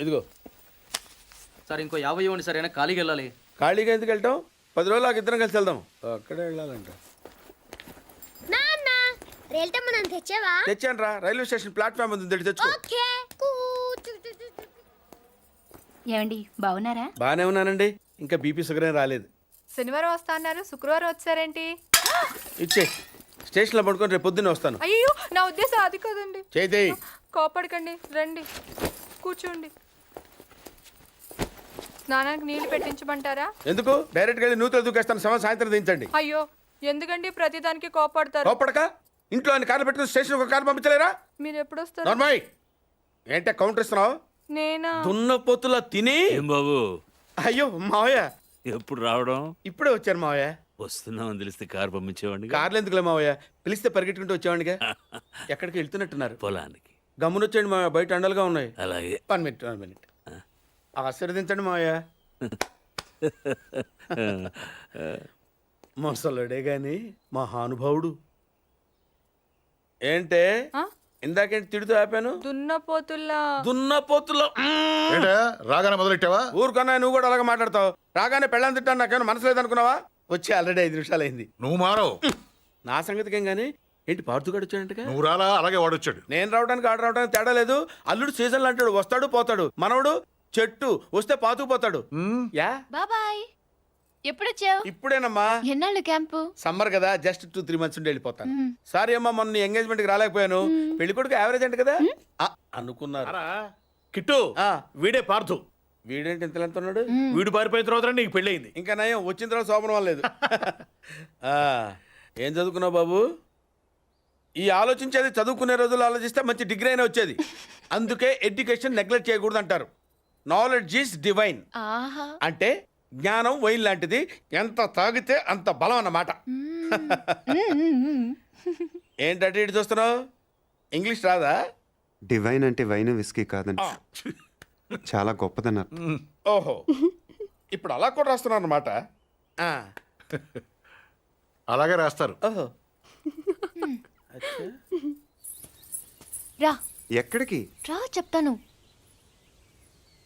ఇదిగో. సార్ ఇంకో 50 ఇవ్వండి సార్, అయినా ఖాళీకి వెళ్ళాలి. ఖాళీగా ఎందుకు వెళ్తాం? 10 రోజులు ఇద్దరం కలిసి వెళ్దాం. అక్కడే వెళ్ళాలంట. తెచ్చాను రా, రైల్వే స్టేషన్ ప్లాట్ఫామ్ ఉంది, తెచ్చుకో. ఏమండి బాగున్నారా? బానే ఉన్నానండి, ఇంకా బీపీ షుగర్ ఏం రాలేదు. శనివారం వస్తా అన్నారు, శుక్రవారం వచ్చారేంటి? ఇచ్చే స్టేషన్లో పడుకొని రేపు పొద్దున్నే వస్తాను. అయ్యో నా ఉద్దేశం అది కాదండి. చేయి. కోపడకండి, రండి కూర్చోండి. స్నానానికి నీళ్లు పెట్టించమంటారా? ఎందుకు? డైరెక్ట్గా వెళ్ళి నూతులు దూకేస్తాను, సాయంత్రం దించండి. అయ్యో ఎందుకండి ప్రతిదానికి కోపడతారు? కోపడక ఇంట్లో అన్ని కార్లు పెట్టుకుని స్టేషన్ ఒక కారు పంపించలేరా? మీరు ఎప్పుడు వస్తారు? నార్మల్ ఏంటే కౌంటర్ ఇస్తున్నావు? నేనా? దున్నపోతులా తిని. ఏం బాబు? అయ్యో మావయ్య ఎప్పుడు రావడం? ఇప్పుడే వచ్చాను మావయ్య. వస్తున్నామని తెలిస్తే కారు పంపించేవాడిని. కార్లు ఎందుకులే మావయ్య, పిలిస్తే పరిగెట్టుకుంటూ వచ్చేవాడిగా. ఎక్కడికి వెళ్తున్నట్టున్నారు? పొలానికి. గమ్మునొచ్చేయండి మావయ్య, బయట అండలుగా ఉన్నాయి. అలాగే. 1 మినిట్ ఆశీర్వదించండి మావయ్య. మొసలుడే గాని మహానుభావుడు. ఏంటే ఇందాకేంటి తిడుతూ ఆపాను? దున్నపోతుల్లో రాగానే మొదలెట్టావా? ఊరుకన్నా, నువ్వు కూడా అలాగే మాట్లాడతావు. రాగానే పెళ్ళని తిట్టాను, నాకేమైనా మనసు లేదనుకున్నావా? వచ్చి ఆల్రెడీ 5 నిమిషాలు అయింది. నువ్వు మారవు. నా సంగతికి ఏం గానీ ఏంటి పార్తుగాడు వచ్చాడంటగా? నువ్వు రాలా, అలాగే వాడొచ్చాడు. నేను రావడానికి ఆడ రావడానికి తేడా లేదు. అల్లుడు సీజన్లు అంటాడు, వస్తాడు పోతాడు. మనవడు చెట్టు వస్తే పాతుకుపోతాడు. యా బాబాయ్, ఎప్పుడొచ్చావు? ఇప్పుడేనమ్మా. ఎన్నాళ్ళు క్యాంపు? సమ్మర్ కదా, జస్ట్ 2-3 మంత్స్ ఉండి వెళ్ళిపోతాను. సారీ అమ్మా, మొన్న ఎంగేజ్మెంట్ కి రాలేకపోయాను. పెళ్లి కొడుకు యావరేజ్ అంట కదా అనుకున్నారు. కిట్టు, వీడే పార్థు. వీడేంటి ఇంత ఎంత ఉన్నాడు? వీడు పారిపోయిన తర్వాత నీకు పెళ్ళయింది. ఇంకా నయం, వచ్చిన తర్వాత శోభనం లేదు. ఏం చదువుకున్నావు బాబు? ఈ ఆలోచించేది చదువుకునే రోజులు ఆలోచిస్తే మంచి డిగ్రీ అయినా వచ్చేది. అందుకే ఎడ్యుకేషన్ నెగ్లెక్ట్ చేయకూడదు అంటారు. Knowledge is divine. అంటే జ్ఞానం వైన్ లాంటిది, ఎంత తాగితే అంత బలం అన్నమాట. ఏంటంటే ఇటు చూస్తున్నావు? ఇంగ్లీష్ రాదా? డివైన్ అంటే వైన్ విస్కీ కాదండి, చాలా గొప్పదన్నారు. ఓహో, ఇప్పుడు అలా కూడా రాస్తున్నారు అన్నమాట. అలాగే రాస్తారు. ఓహో, రా. ఎక్కడికి రా చెప్తాను.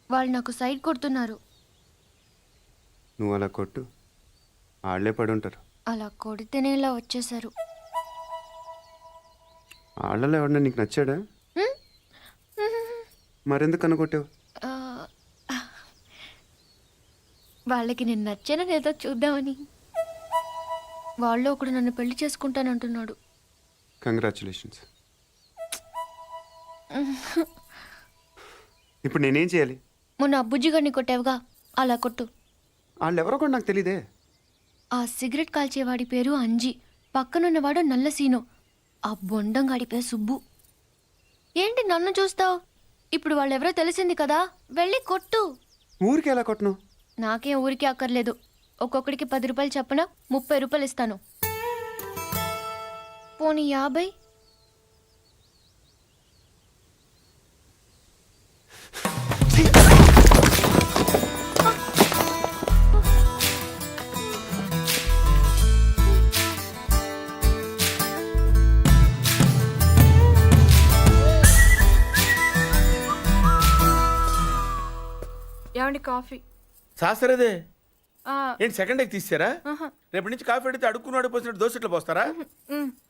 వాళ్ళు నాకు సైడ్ కొడుతున్నారు. నువ్వు అలా కొట్టు, ఆళ్లే పడి ఉంటారు. అలా కొడితేనే ఇలా వచ్చేసారు. ఆళ్ళలో ఎవడన్నా నీకు నచ్చాడా? మరెందుకు అనుకొట్టావు? వాళ్ళకి నేను నచ్చానని ఏదో చూద్దామని. వాళ్ళు ఒకడు నన్ను పెళ్లి చేసుకుంటానంటున్నాడు. కంగ్రాచులేషన్స్. ఇప్పుడు నేనేం చేయాలి? మొన్న అబ్బుజ్జి గారిని కొట్టావుగా, అలా కొట్టు. వాళ్ళెవరో కూడా నాకు తెలీదే. ఆ సిగరెట్ కాల్చేవాడి పేరు అంజి, పక్కనున్నవాడు నల్ల సీను, ఆ బొండంగాడి పేరు సుబ్బు. ఏంటి నన్ను చూస్తావు? ఇప్పుడు వాళ్ళెవరో తెలిసింది కదా, వెళ్ళి కొట్టు. ఊరికి ఎలా కొట్టను? నాకేం ఊరికి అక్కర్లేదు. ఒక్కొక్కడికి 10 రూపాయలు చప్పున 30 రూపాయలు ఇస్తాను. పోనీ 50? ఏమండి కాఫీ? శాస్త్రదే ఏంటి సెకండ్ ఎగ్ తీసారా? రేపటి నుంచి కాఫీ అడిగితే అడుక్కున్నాడు పోసినట్టు దోశట్లు పోస్తారా?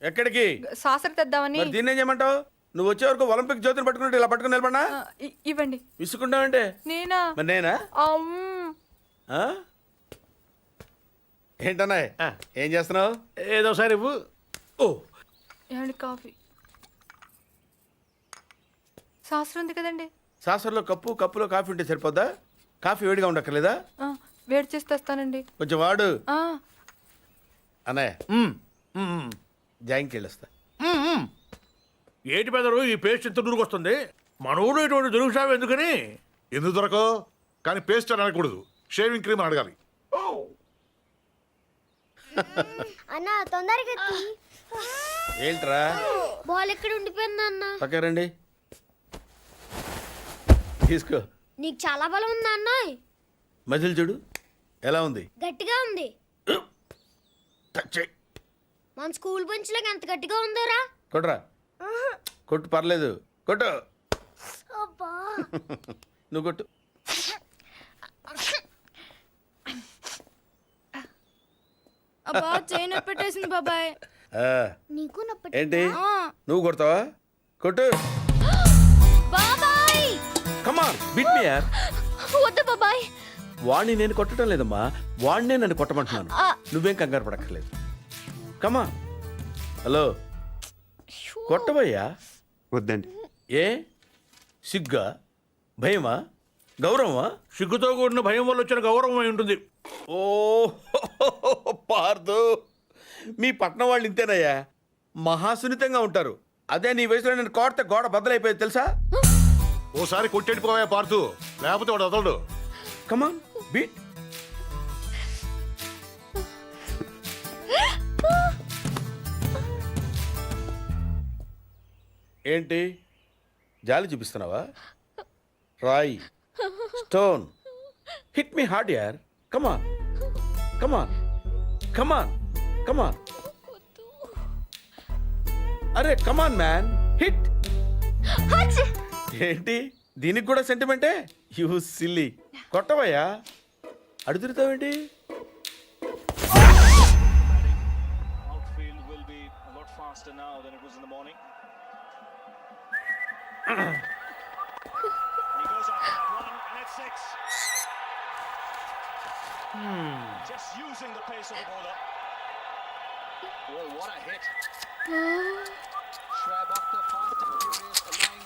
ఎక్కడికి? శాస్త్ర తెద్దామని. దీన్ని ఏం చేయమంటావు? నువ్వు వచ్చే వరకు ఒలింపిక్ జ్యోతిని పట్టుకున్నట్టు ఇలా పట్టుకుని నిలబడినా ఇవ్వండి. విసుకుంటావంటే నేనా? మరి నేనా? ఏంటన్నా ఏం చేస్తున్నావు? ఏదో సార్ ఇవ్వు. ఓ ఏమండి కాఫీ? శాస్త్రం ఉంది కదండి. శాస్త్రంలో కప్పులో కాఫీ ఉంటే సరిపోద్దా? కాఫీ వేడిగా ఉండక్కర్లేదా? వేడి చేసి తెస్తానండి. కొంచెం వాడు అన్నయ్య. జాయింకి వెళ్ళొస్తా. ఏటి పెదరు ఈ పేస్ట్ ఎంత దూరకు వస్తుంది? మనోడు ఇటువంటి దొరుకుతావు ఎందుకని? ఎందుకు దొరకవు? కానీ పేస్ట్ అని అనకూడదు, షేవింగ్ క్రీమ్ అని అడగాలి. అన్న తొందరగా ఏంట్రా? బాల్ ఎక్కడ ఉండిపోయింది అన్న? పక్క రండి, తీసుకో. నీకు చాలా బలం ఉందా అన్న? మజిల్ చూడు ఎలా ఉంది? గట్టిగా ఉంది. మన స్కూల్ బెంచ్ లాగా ఎంత గట్టిగా ఉందోరా. కొట్రా, కొట్టు, పర్లేదు, కొట్టు. నువ్వు కొట్టు. అబ్బా చైన్ పెట్టేసింది బాబాయ్. ఆ, నీకు నొప్పి ఏంటి నువ్వు కొడతావా? కొట్టు. బాబాయ్ కమాన్ బిట్ మీ యార్. వద్దు బాబాయ్. వాణ్ణి నేను కొట్టడం లేదమ్మా, వాణ్ణే నన్ను కొట్టమంటున్నాను. ఆ. నువ్వేం కంగారు పడక్కర్లేదు. కమా. హలో, కొట్టబోయ్యా. వద్దండి. ఏ సిగ్గా, భయమా, గౌరవమా? సిగ్గుతో కూడిన భయం వల్ల వచ్చిన గౌరవం అయి ఉంటుంది. ఓ పార్దు, మీ పట్నం వాళ్ళు ఇంతేనయ్యా, మహాసున్నితంగా ఉంటారు. అదే నీ వయసులో నేను కోడితే గోడ బద్దలైపోయేది తెలుసా? ఓసారి కొట్టెడిపోయా పార్తు, లేకపోతే వాడు వదలడు. కమాన్ బీట్. ఏంటి జాలి చూపిస్తున్నావా? రాయ్, స్టోన్, హిట్ మీ హార్డ్ యార్. కమాన్ కమాన్ కమాన్ కమాన్. అరే కమాన్ మ్యాన్, హిట్. ఏంటి దీనికి కూడా సెంటిమెంటే? You silly. కొట్టవయ్యా, అడుగుతావేంటి? Outfield will be a lot faster now than it was in the morning. He goes after that one, and it's 6. Just using the pace of the bowler. Oh, what a hit! Schwab up the fast and furious, allowing